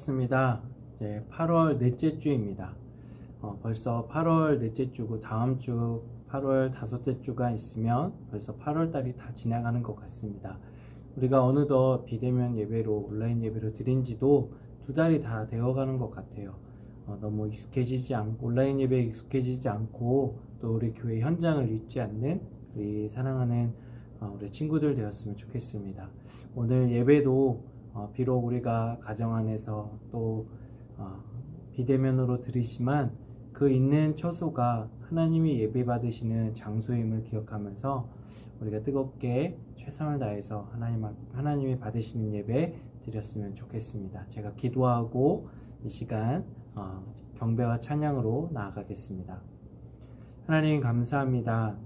반갑습니다. 이제 8월 넷째 주입니다. 벌써 8월 넷째 주고 다음 주 8월 다섯째 주가 있으면 벌써 8월 달이 다 지나가는 것 같습니다. 우리가 어느덧 비대면 예배로 온라인 예배로 드린 지도 2달이 다 되어가는 것 같아요. 너무 온라인 예배에 익숙해지지 않고 또 우리 교회 현장을 잊지 않는 우리 사랑하는 우리 친구들 되었으면 좋겠습니다. 오늘 예배도 비록 우리가 가정 안에서 또 비대면으로 드리지만 그 있는 처소가 하나님이 예배 받으시는 장소임을 기억하면서 우리가 뜨겁게 최선을 다해서 하나님이 받으시는 예배 드렸으면 좋겠습니다. 제가 기도하고 이 시간 경배와 찬양으로 나아가겠습니다. 하나님 감사합니다.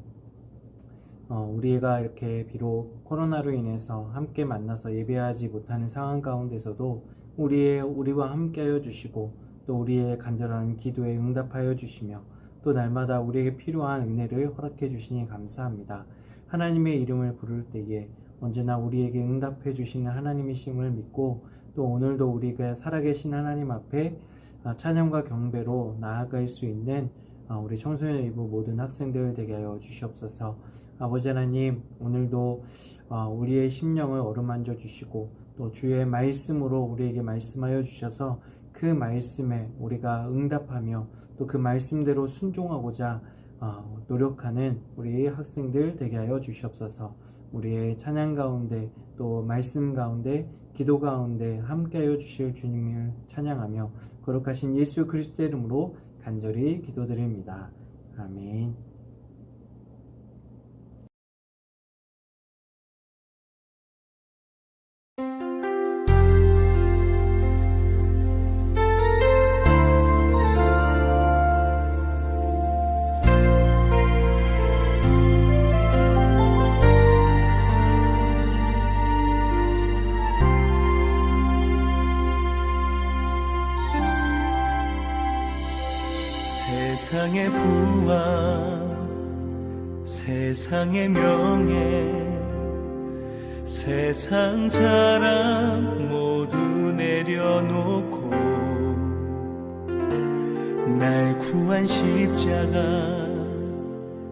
우리가 이렇게 비록 코로나로 인해서 함께 만나서 예배하지 못하는 상황 가운데서도 우리와 함께하여 주시고 또 우리의 간절한 기도에 응답하여 주시며 또 날마다 우리에게 필요한 은혜를 허락해 주시니 감사합니다. 하나님의 이름을 부를 때에 언제나 우리에게 응답해 주시는 하나님이심을 믿고 또 오늘도 우리가 살아계신 하나님 앞에 찬양과 경배로 나아갈 수 있는 우리 청소년 일부 모든 학생들 되게 하여 주시옵소서. 아버지 하나님, 오늘도 우리의 심령을 어루만져 주시고 또 주의 말씀으로 우리에게 말씀하여 주셔서 그 말씀에 우리가 응답하며 또 그 말씀대로 순종하고자 노력하는 우리 학생들 되게 하여 주시옵소서. 우리의 찬양 가운데 또 말씀 가운데 기도 가운데 함께하여 주실 주님을 찬양하며 거룩하신 예수 그리스도의 이름으로 간절히 기도드립니다. 아멘. 세상의 부와 세상의 명예 세상 자랑 모두 내려놓고 날 구한 십자가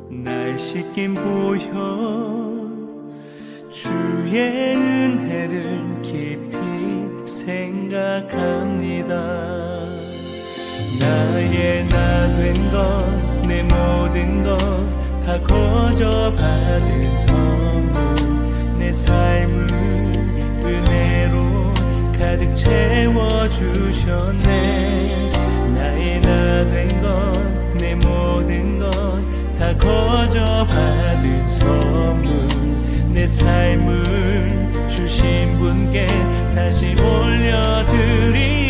날 씻긴 보혈 주의 은혜를 깊이 생각합니다. 나의 나 된 것 내 모든 것 다 거저 받은 선물 내 삶을 은혜로 가득 채워주셨네. 나의 나 된 것 내 모든 것 다 거저 받은 선물 내 삶을 주신 분께 다시 올려드리니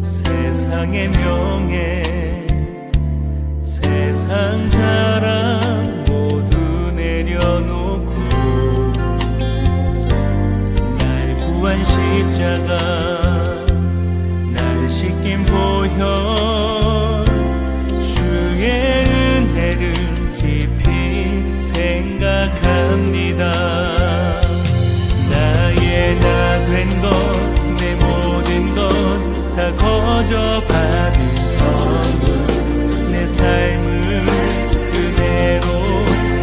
세상의 명예 세상 자랑 모두 내려놓고 날 구한 십자가 날 씻긴 보혈 주의 은혜를 깊이 생각합니다. 나의 나 된 것 내 모든 것 다 거저 받은 선물 내 삶을 은혜로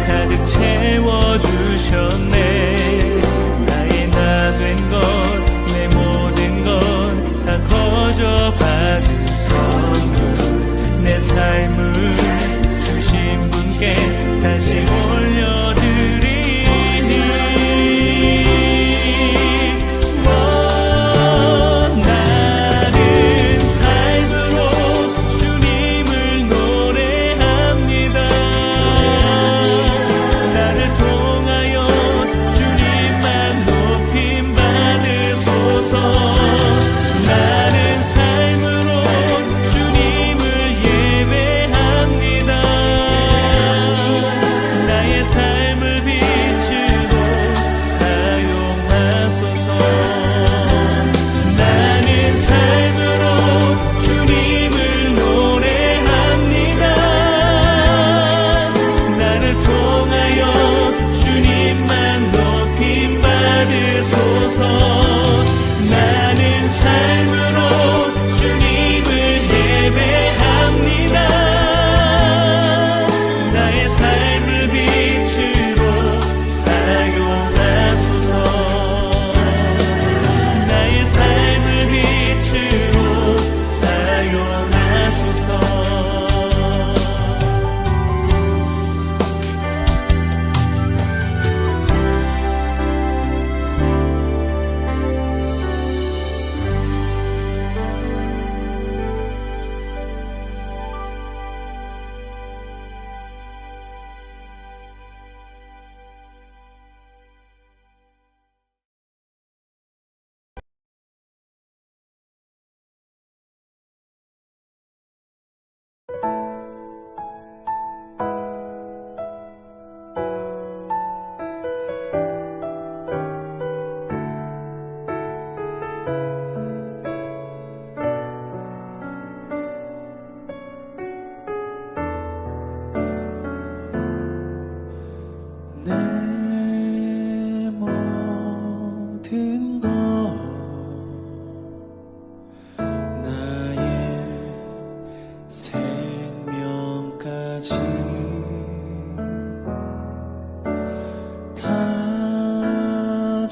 가득 채워주셨네. 나의 나 된 것 내 모든 것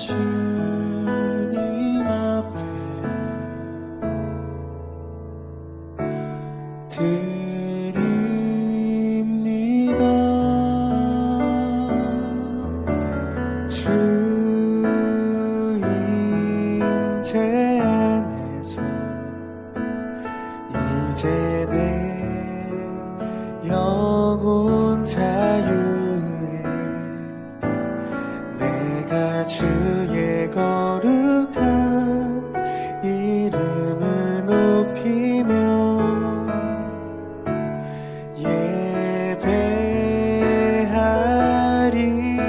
주님 앞에 드립니다. 주 임재 안에서 이제 내 영혼 자유에 내가 주의 거룩한 이름을 높이며 예배하리.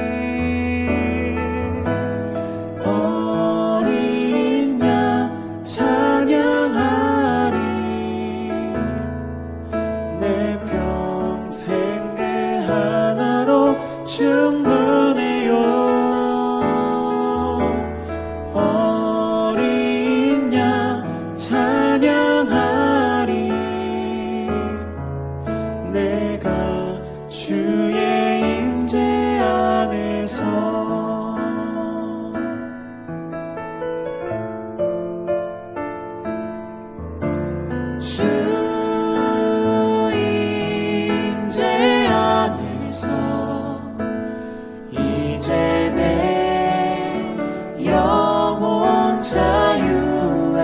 어린 양 찬양하리. 내 평생 내 하나로 충분해요. 어린 양 찬양하리. 내가 주의 임재 안에서 주 임재 안에서 이제 내 영혼 자유에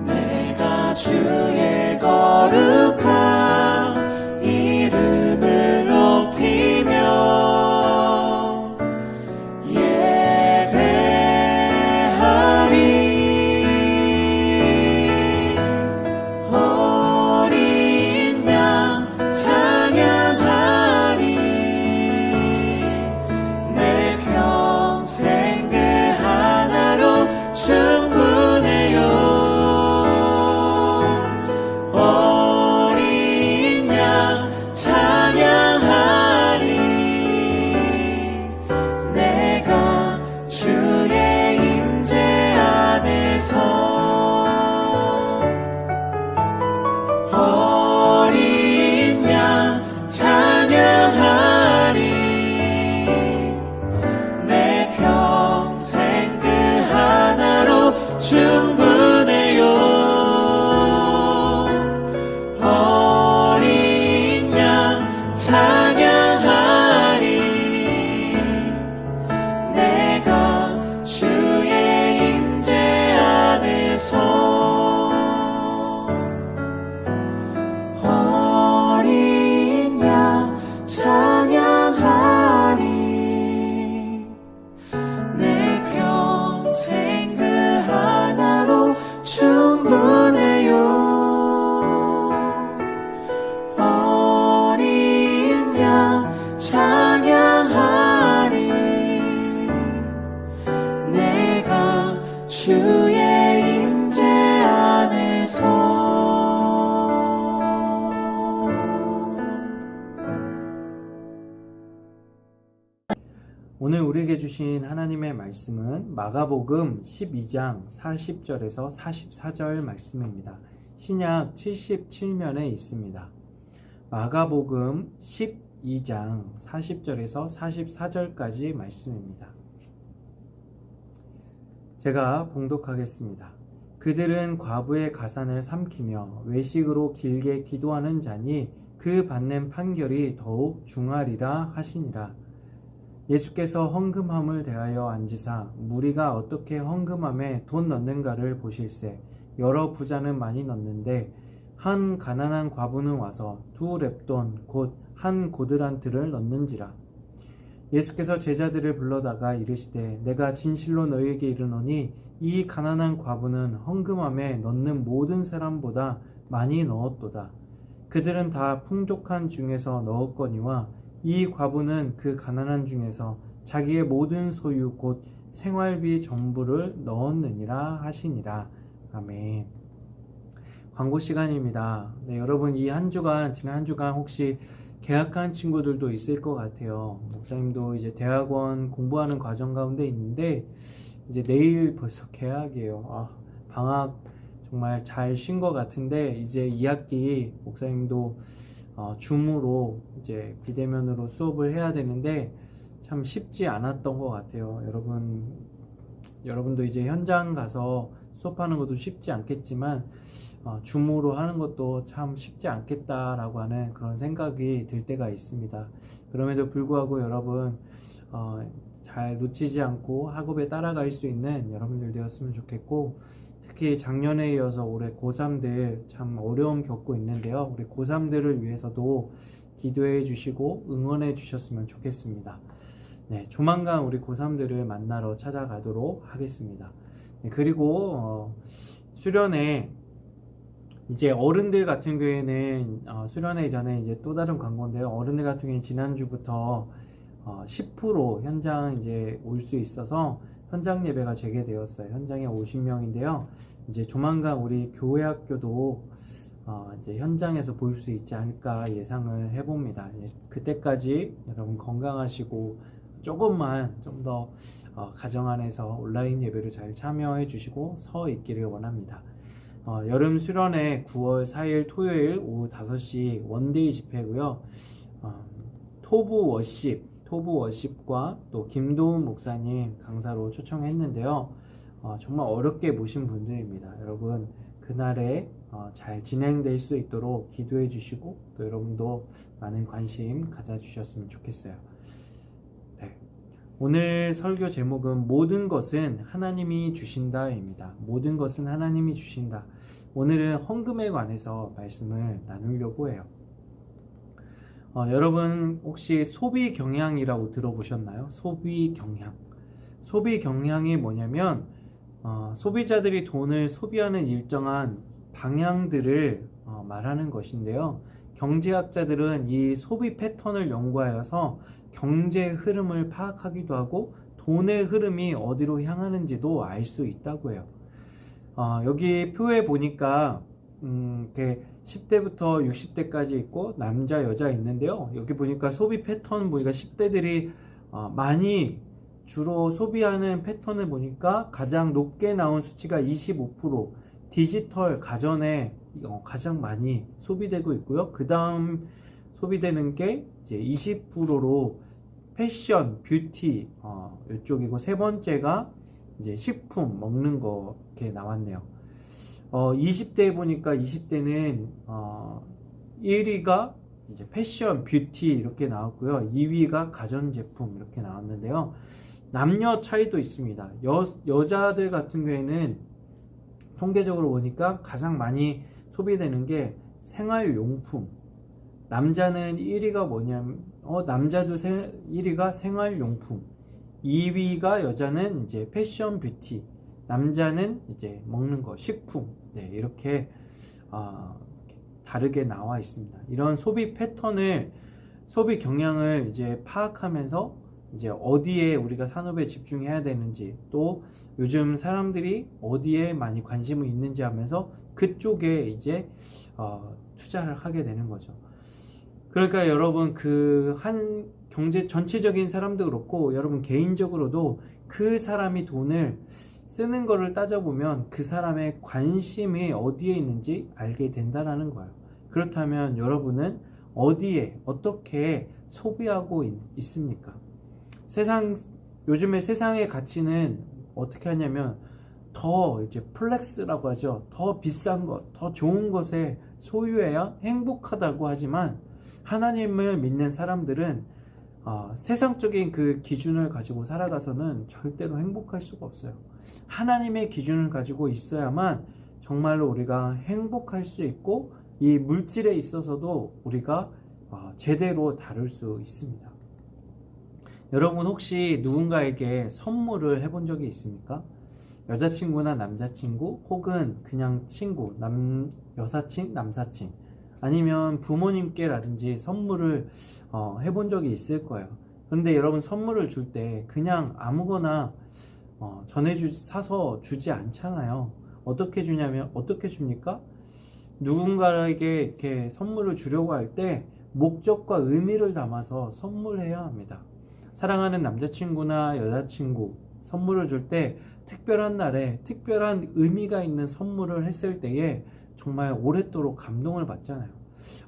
내가 주의 거룩한 이름을 높이며 예배하리. 어린 양 찬양하리. 내 평생 그 하나로 충분해요. 어린 양 찬양하리. 내가 주의 임재 안에서 어린 양 찬양하리. 내 평생 그 하나로 충분해요. 어린 양 찬양하리. 내가 주의 임재 안에서 어린 양 찬양하리. 내 평생 그 하나로 충분해요. 어린 양 찬양하리. 내가 주의 임재 안에서 오늘 우리에게 주신 하나님의 말씀은 마가복음 12장 40절에서 44절 말씀입니다. 신약 77면에 있습니다. 마가복음 12장 40절에서 44절까지 말씀입니다. 제가 봉독하겠습니다. 그들은 과부의 가산을 삼키며 외식으로 길게 기도하는 자니 그 받는 판결이 더욱 중하리라 하시니라. 예수께서 헌금함을 대하여 앉으사 무리가 어떻게 헌금함에 돈 넣는가를 보실세. 여러 부자는 많이 넣는데 한 가난한 과부는 와서 2렙돈 곧 한 고드란트를 넣는지라. 예수께서 제자들을 불러다가 이르시되 내가 진실로 너희에게 이르노니 이 가난한 과부는 헌금함에 넣는 모든 사람보다 많이 넣었도다. 그들은 다 풍족한 중에서 넣었거니와 이 과부는 그 가난한 중에서 자기의 모든 소유 곧 생활비 전부를 넣었느니라 하시니라. 아멘. 광고 시간입니다. 네, 여러분 이 한 주간, 지난 한 주간 혹시 개학한 친구들도 있을 것 같아요. 목사님도 이제 대학원 공부하는 과정 가운데 있는데 이제 내일 벌써 개학이에요. 방학 정말 잘 쉰 것 같은데 이제 2학기 목사님도 줌으로 이제 비대면으로 수업을 해야 되는데 참 쉽지 않았던 것 같아요. 여러분도 이제 현장 가서 수업하는 것도 쉽지 않겠지만 줌으로 하는 것도 참 쉽지 않겠다라고 하는 그런 생각이 들 때가 있습니다. 그럼에도 불구하고 여러분 잘 놓치지 않고 학업에 따라갈 수 있는 여러분들 되었으면 좋겠고, 특히 작년에 이어서 올해 고3들 참 어려움 겪고 있는데요. 우리 고3들을 위해서도 기도해 주시고 응원해 주셨으면 좋겠습니다. 네, 조만간 우리 고3들을 만나러 찾아가도록 하겠습니다. 네, 그리고 수련회 이제 어른들 같은 경우에는 수련회 전에 이제 또 다른 광고인데요. 어른들 같은 경우에는 지난주부터 10% 현장 이제 올 수 있어서 현장 예배가 재개되었어요. 현장에 50명인데요. 이제 조만간 우리 교회 학교도 이제 현장에서 볼 수 있지 않을까 예상을 해봅니다. 그때까지 여러분 건강하시고 조금만 좀 더 가정 안에서 온라인 예배를 잘 참여해 주시고 서 있기를 원합니다. 여름 수련회 9월 4일 토요일 오후 5시 원데이 집회고요. 토부 워십과 또 김도훈 목사님 강사로 초청했는데요. 정말 어렵게 모신 분들입니다. 여러분 그날에 잘 진행될 수 있도록 기도해 주시고 또 여러분도 많은 관심 가져주셨으면 좋겠어요. 네. 오늘 설교 제목은 모든 것은 하나님이 주신다입니다. 모든 것은 하나님이 주신다. 오늘은 헌금에 관해서 말씀을 나누려고 해요. 여러분 혹시 소비 경향이라고 들어보셨나요? 소비 경향. 소비 경향이 뭐냐면 소비자들이 돈을 소비하는 일정한 방향들을 말하는 것인데요. 경제학자들은 이 소비 패턴을 연구하여서 경제 흐름을 파악하기도 하고 돈의 흐름이 어디로 향하는지도 알 수 있다고 해요. 여기 표에 보니까 이렇게 10대부터 60대까지 있고 남자 여자 있는데요. 여기 보니까 소비 패턴 보니까 10대들이 많이 주로 소비하는 패턴을 보니까 가장 높게 나온 수치가 25%, 디지털 가전에 가장 많이 소비되고 있고요. 그 다음 소비되는 게 이제 20%로 패션, 뷰티 이쪽이고, 세 번째가 이제 식품, 먹는 거 이렇게 나왔네요. 20대에 보니까 20대는 1위가 이제 패션, 뷰티 이렇게 나왔고요. 2위가 가전제품 이렇게 나왔는데요. 남녀 차이도 있습니다. 여자들 같은 경우에는 통계적으로 보니까 가장 많이 소비되는 게 생활용품. 남자는 1위가 뭐냐면 남자도 1위가 생활용품, 2위가 여자는 이제 패션, 뷰티, 남자는 이제 먹는 거, 식품. 네, 이렇게 다르게 나와 있습니다. 이런 소비 패턴을, 소비 경향을 이제 파악하면서 이제 어디에 우리가 산업에 집중해야 되는지, 또 요즘 사람들이 어디에 많이 관심이 있는지 하면서 그쪽에 이제 투자를 하게 되는 거죠. 그러니까 여러분 그 한 경제 전체적인 사람도 그렇고 여러분 개인적으로도 그 사람이 돈을 쓰는 거를 따져보면 그 사람의 관심이 어디에 있는지 알게 된다는 거예요. 그렇다면 여러분은 어디에 어떻게 소비하고 있습니까? 요즘에 세상의 가치는 어떻게 하냐면 더 이제 플렉스라고 하죠. 더 비싼 것, 더 좋은 것에 소유해야 행복하다고 하지만 하나님을 믿는 사람들은 세상적인 그 기준을 가지고 살아가서는 절대로 행복할 수가 없어요. 하나님의 기준을 가지고 있어야만 정말로 우리가 행복할 수 있고 이 물질에 있어서도 우리가 제대로 다룰 수 있습니다. 여러분 혹시 누군가에게 선물을 해본 적이 있습니까? 여자친구나 남자친구 혹은 그냥 친구, 여사친, 남사친, 아니면 부모님께라든지 선물을 해본 적이 있을 거예요. 그런데 여러분 선물을 줄 때 그냥 아무거나 사서 주지 않잖아요. 어떻게 줍니까? 누군가에게 이렇게 선물을 주려고 할 때 목적과 의미를 담아서 선물해야 합니다. 사랑하는 남자친구나 여자친구 선물을 줄 때 특별한 날에 특별한 의미가 있는 선물을 했을 때에 정말 오랫도록 감동을 받잖아요.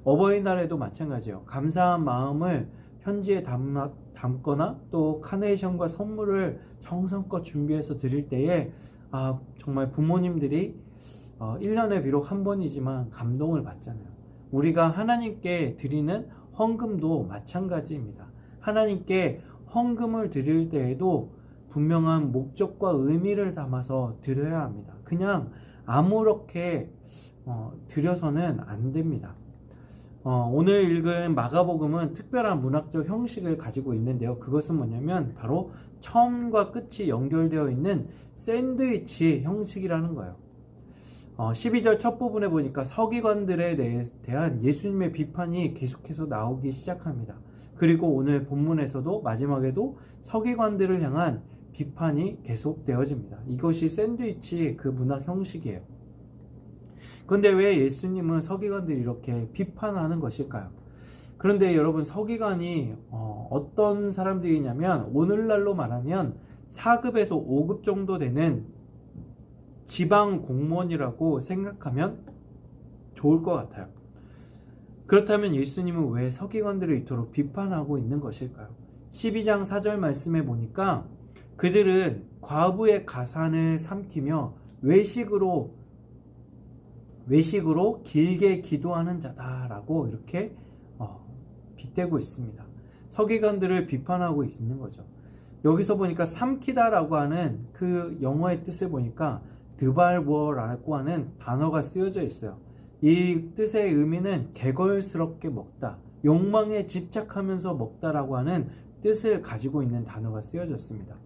어버이날에도 마찬가지예요. 감사한 마음을 편지에 담거나 또 카네이션과 선물을 정성껏 준비해서 드릴 때에 정말 부모님들이 1년에 비록 한 번이지만 감동을 받잖아요. 우리가 하나님께 드리는 헌금도 마찬가지입니다. 하나님께 헌금을 드릴 때에도 분명한 목적과 의미를 담아서 드려야 합니다. 그냥 아무렇게 드려서는 안 됩니다. 오늘 읽은 마가복음은 특별한 문학적 형식을 가지고 있는데요. 그것은 뭐냐면 바로 처음과 끝이 연결되어 있는 샌드위치 형식이라는 거예요. 12절 첫 부분에 보니까 서기관들에 대한 예수님의 비판이 계속해서 나오기 시작합니다. 그리고 오늘 본문에서도 마지막에도 서기관들을 향한 비판이 계속되어집니다. 이것이 샌드위치 그 문학 형식이에요. 그런데 왜 예수님은 서기관들이 이렇게 비판하는 것일까요? 그런데 여러분, 서기관이 어떤 사람들이냐면 오늘날로 말하면 4급에서 5급 정도 되는 지방 공무원이라고 생각하면 좋을 것 같아요. 그렇다면 예수님은 왜 서기관들을 이토록 비판하고 있는 것일까요? 12장 4절 말씀에 보니까 그들은 과부의 가산을 삼키며 외식으로 길게 기도하는 자다라고 이렇게 빗대고 있습니다. 서기관들을 비판하고 있는 거죠. 여기서 보니까 삼키다라고 하는 그 영어의 뜻을 보니까 드발워라고 하는 단어가 쓰여져 있어요. 이 뜻의 의미는 개걸스럽게 먹다, 욕망에 집착하면서 먹다라고 하는 뜻을 가지고 있는 단어가 쓰여졌습니다.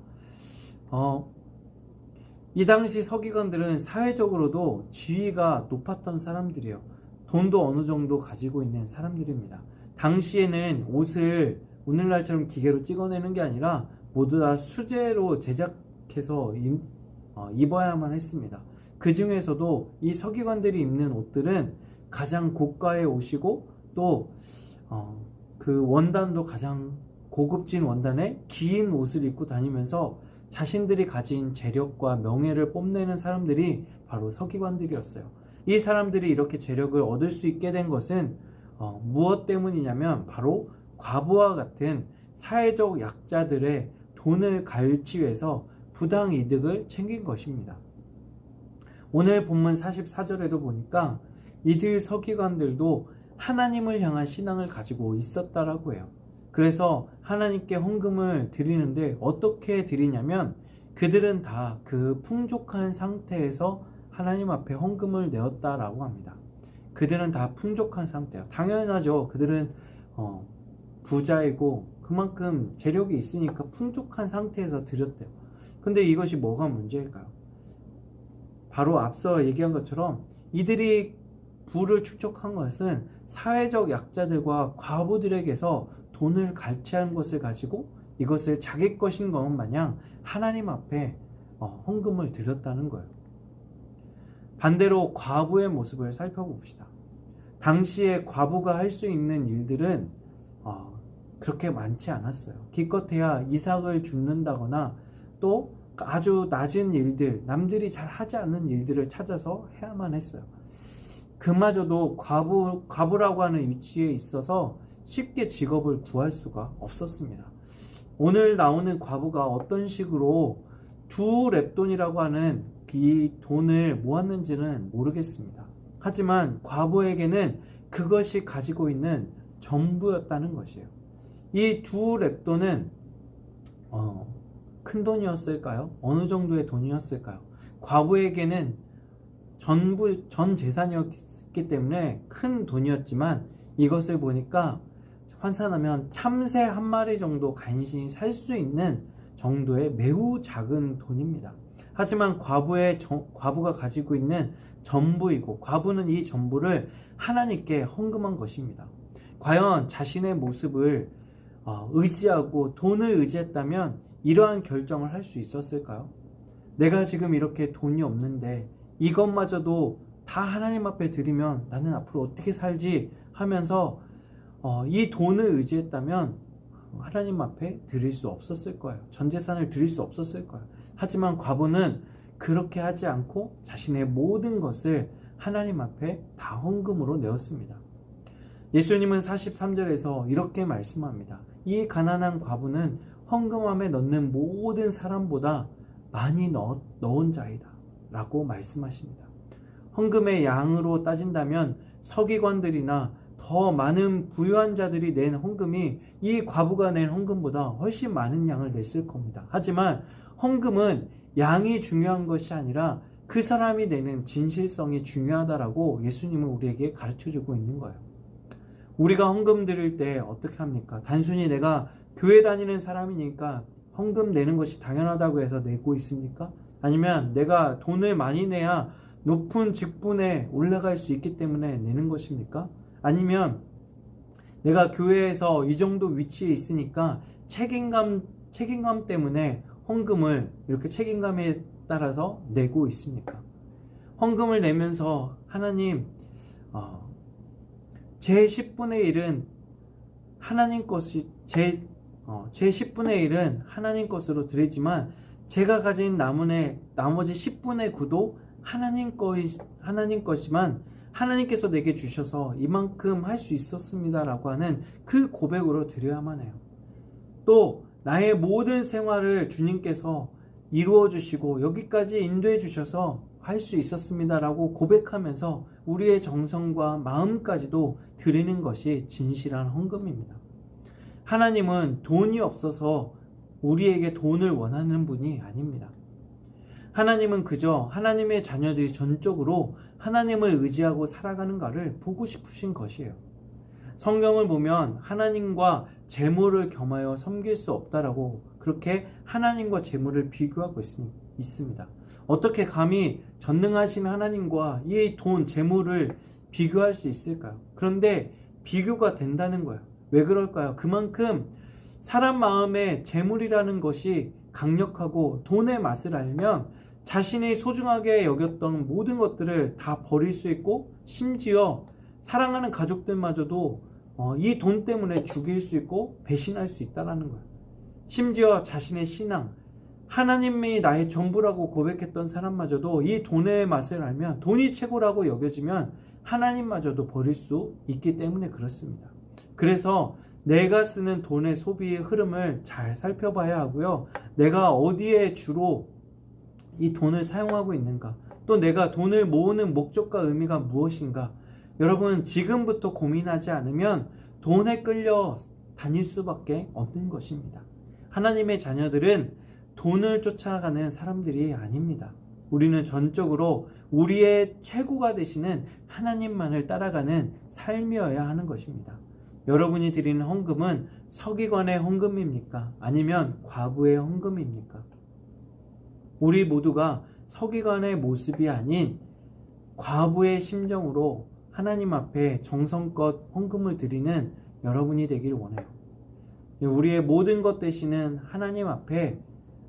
이 당시 서기관들은 사회적으로도 지위가 높았던 사람들이에요. 돈도 어느 정도 가지고 있는 사람들입니다. 당시에는 옷을 오늘날처럼 기계로 찍어내는 게 아니라 모두 다 수제로 제작해서 입어야만 했습니다. 그 중에서도 이 서기관들이 입는 옷들은 가장 고가의 옷이고 또 그 원단도 가장 고급진 원단의 긴 옷을 입고 다니면서 자신들이 가진 재력과 명예를 뽐내는 사람들이 바로 서기관들이었어요. 이 사람들이 이렇게 재력을 얻을 수 있게 된 것은 무엇 때문이냐면 바로 과부와 같은 사회적 약자들의 돈을 갈취해서 부당 이득을 챙긴 것입니다. 오늘 본문 44절에도 보니까 이들 서기관들도 하나님을 향한 신앙을 가지고 있었다라고 해요. 그래서 하나님께 헌금을 드리는데 어떻게 드리냐면 그들은 다 그 풍족한 상태에서 하나님 앞에 헌금을 내었다라고 합니다. 그들은 다 풍족한 상태예요. 당연하죠. 그들은 부자이고 그만큼 재력이 있으니까 풍족한 상태에서 드렸대요. 근데 이것이 뭐가 문제일까요? 바로 앞서 얘기한 것처럼 이들이 부를 축적한 것은 사회적 약자들과 과부들에게서 돈을 갈취한 것을 가지고 이것을 자기 것인 것 마냥 하나님 앞에 헌금을 드렸다는 거예요. 반대로 과부의 모습을 살펴봅시다. 당시에 과부가 할 수 있는 일들은 그렇게 많지 않았어요. 기껏해야 이삭을 줍는다거나 또 아주 낮은 일들, 남들이 잘 하지 않는 일들을 찾아서 해야만 했어요. 그마저도 과부라고 하는 위치에 있어서 쉽게 직업을 구할 수가 없었습니다. 오늘 나오는 과부가 어떤 식으로 두 렙돈이라고 하는 이 돈을 모았는지는 모르겠습니다. 하지만 과부에게는 그것이 가지고 있는 전부였다는 것이에요. 이 두 렙돈은 큰 돈이었을까요? 어느 정도의 돈이었을까요? 과부에게는 전 재산이었기 때문에 큰 돈이었지만 이것을 보니까 환산하면 참새 한 마리 정도 간신히 살 수 있는 정도의 매우 작은 돈입니다. 하지만 과부가 가지고 있는 전부이고 과부는 이 전부를 하나님께 헌금한 것입니다. 과연 자신의 모습을 의지하고 돈을 의지했다면 이러한 결정을 할 수 있었을까요? 내가 지금 이렇게 돈이 없는데 이것마저도 다 하나님 앞에 드리면 나는 앞으로 어떻게 살지 하면서 이 돈을 의지했다면 하나님 앞에 드릴 수 없었을 거예요. 전 재산을 드릴 수 없었을 거예요. 하지만 과부는 그렇게 하지 않고 자신의 모든 것을 하나님 앞에 다 헌금으로 내었습니다. 예수님은 43절에서 이렇게 말씀합니다. 이 가난한 과부는 헌금함에 넣는 모든 사람보다 많이 넣은 자이다 라고 말씀하십니다. 헌금의 양으로 따진다면 서기관들이나 더 많은 부유한 자들이 낸 헌금이 이 과부가 낸 헌금보다 훨씬 많은 양을 냈을 겁니다. 하지만 헌금은 양이 중요한 것이 아니라 그 사람이 내는 진실성이 중요하다라고 예수님은 우리에게 가르쳐주고 있는 거예요. 우리가 헌금 드릴 때 어떻게 합니까? 단순히 내가 교회 다니는 사람이니까 헌금 내는 것이 당연하다고 해서 내고 있습니까? 아니면 내가 돈을 많이 내야 높은 직분에 올라갈 수 있기 때문에 내는 것입니까? 아니면 내가 교회에서 이 정도 위치에 있으니까 책임감 때문에 헌금을 이렇게 책임감에 따라서 내고 있습니까? 헌금을 내면서 하나님, 제 10분의 1은 하나님 것이 제 10분의 1은 하나님 것으로 드리지만 제가 가진 나머지 10분의 9도 하나님 것이지만 하나님께서 내게 주셔서 이만큼 할 수 있었습니다라고 하는 그 고백으로 드려야만 해요. 또 나의 모든 생활을 주님께서 이루어 주시고 여기까지 인도해 주셔서 할 수 있었습니다라고 고백하면서 우리의 정성과 마음까지도 드리는 것이 진실한 헌금입니다. 하나님은 돈이 없어서 우리에게 돈을 원하는 분이 아닙니다. 하나님은 그저 하나님의 자녀들이 전적으로 하나님을 의지하고 살아가는가를 보고 싶으신 것이에요. 성경을 보면 하나님과 재물을 겸하여 섬길 수 없다라고 그렇게 하나님과 재물을 비교하고 있습니다. 어떻게 감히 전능하신 하나님과 이 돈, 재물을 비교할 수 있을까요? 그런데 비교가 된다는 거예요. 왜 그럴까요? 그만큼 사람 마음에 재물이라는 것이 강력하고 돈의 맛을 알면 자신이 소중하게 여겼던 모든 것들을 다 버릴 수 있고 심지어 사랑하는 가족들마저도 이 돈 때문에 죽일 수 있고 배신할 수 있다는 거예요. 심지어 자신의 신앙, 하나님이 나의 전부라고 고백했던 사람마저도 이 돈의 맛을 알면 돈이 최고라고 여겨지면 하나님마저도 버릴 수 있기 때문에 그렇습니다. 그래서 내가 쓰는 돈의 소비의 흐름을 잘 살펴봐야 하고요. 내가 어디에 주로 이 돈을 사용하고 있는가, 또 내가 돈을 모으는 목적과 의미가 무엇인가, 여러분 지금부터 고민하지 않으면 돈에 끌려 다닐 수밖에 없는 것입니다. 하나님의 자녀들은 돈을 쫓아가는 사람들이 아닙니다. 우리는 전적으로 우리의 최고가 되시는 하나님만을 따라가는 삶이어야 하는 것입니다. 여러분이 드리는 헌금은 서기관의 헌금입니까? 아니면 과부의 헌금입니까? 우리 모두가 서기관의 모습이 아닌 과부의 심정으로 하나님 앞에 정성껏 헌금을 드리는 여러분이 되길 원해요. 우리의 모든 것 되시는 하나님 앞에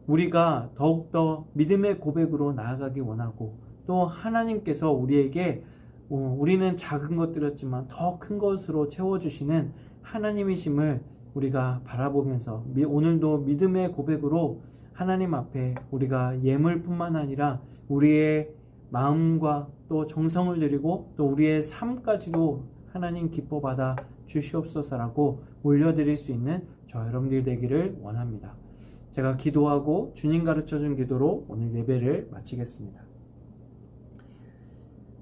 우리가 더욱더 믿음의 고백으로 나아가기 원하고, 또 하나님께서 우리에게 우리는 작은 것 드렸지만 더 큰 것으로 채워주시는 하나님이심을 우리가 바라보면서 오늘도 믿음의 고백으로 하나님 앞에 우리가 예물뿐만 아니라 우리의 마음과 또 정성을 드리고 또 우리의 삶까지도 하나님 기뻐 받아 주시옵소서라고 올려드릴 수 있는 저 여러분들 되기를 원합니다. 제가 기도하고 주님 가르쳐준 기도로 오늘 예배를 마치겠습니다.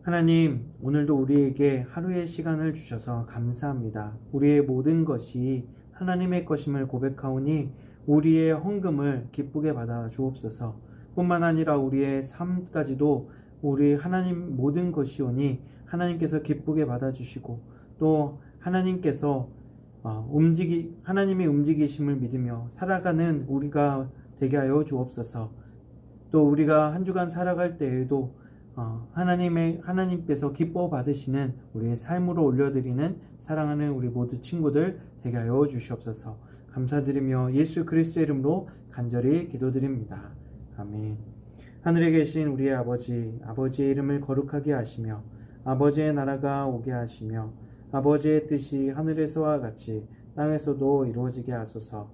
하나님, 오늘도 우리에게 하루의 시간을 주셔서 감사합니다. 우리의 모든 것이 하나님의 것임을 고백하오니 우리의 헌금을 기쁘게 받아 주옵소서. 뿐만 아니라 우리의 삶까지도 우리 하나님 모든 것이오니 하나님께서 기쁘게 받아 주시고, 또 하나님께서 하나님의 움직이심을 믿으며 살아가는 우리가 되게 하여 주옵소서. 또 우리가 한 주간 살아갈 때에도 하나님께서 기뻐 받으시는 우리의 삶으로 올려드리는 사랑하는 우리 모두 친구들 되게 하여 주시옵소서. 감사드리며 예수 그리스도의 이름으로 간절히 기도드립니다. 아멘. 하늘에 계신 우리의 아버지의 이름을 거룩하게 하시며 아버지의 나라가 오게 하시며 아버지의 뜻이 하늘에서와 같이 땅에서도 이루어지게 하소서.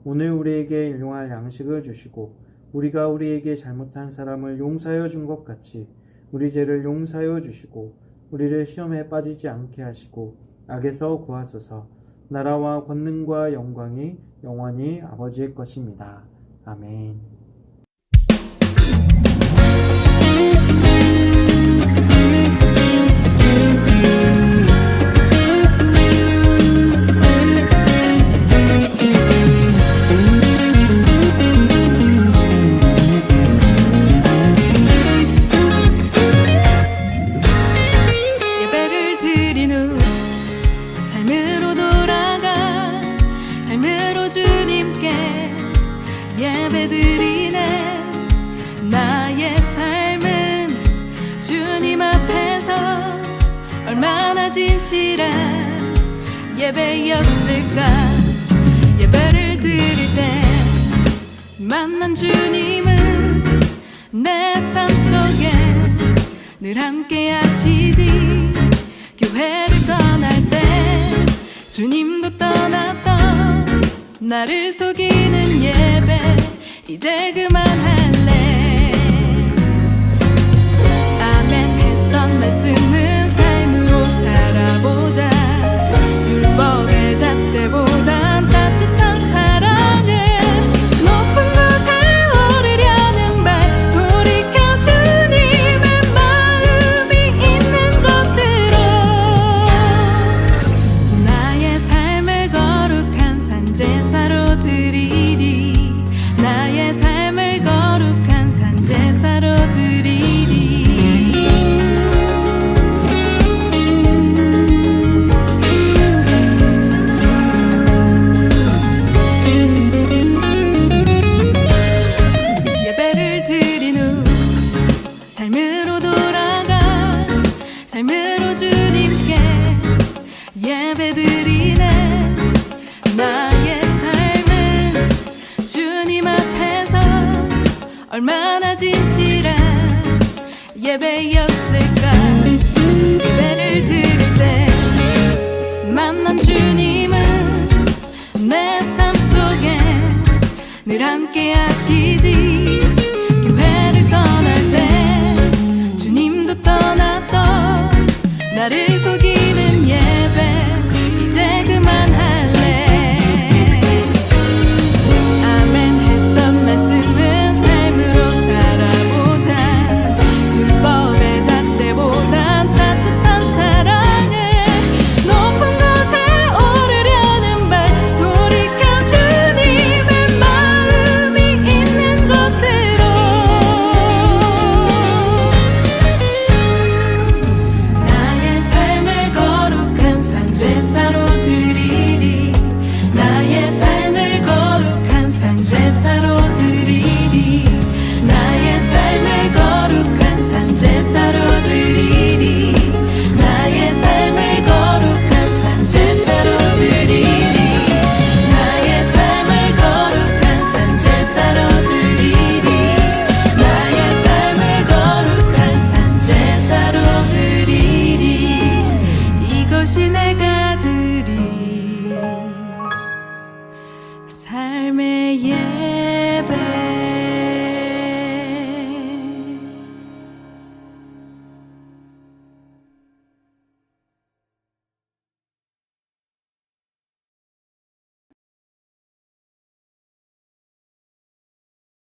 오늘 우리에게 일용할 양식을 주시고 우리가 우리에게 잘못한 사람을 용서하여 준 것 같이 우리 죄를 용서하여 주시고 우리를 시험에 빠지지 않게 하시고 악에서 구하소서. 나라와 권능과 영광이 영원히 아버지의 것입니다. 아멘. 예배를 드린 후 삶으로 돌아가 삶으로 주님께 예배드리네. 나의 삶은 주님 앞에서 얼마나 진실한 예배였을까. 예배를 드릴 때 만난 주님은 내 삶 속에 늘 함께 하시지. 교회를 떠날 때 주님도 떠났던 나를 속이는 예배 이제 그만할래. 아멘 했던 말씀은 삶으로 살아보자. 율법의 잣대보단 따뜻한 사랑을 높은 곳에 오르려는 발 돌이켜 주님의 마음이 있는 곳으로 나의 삶을 거룩한 산제사로 드리리. 나의 삶을 거룩한 산제사로 드리리. 예배를 드린 후 삶으로 돌아가 삶으로 주님께 예배드리네. 나의 삶은 주님 앞에서 얼마나 진실한 예배였을까. 예배를 드릴 때 만난 주님은 내 삶 속에 늘 함께 하시지.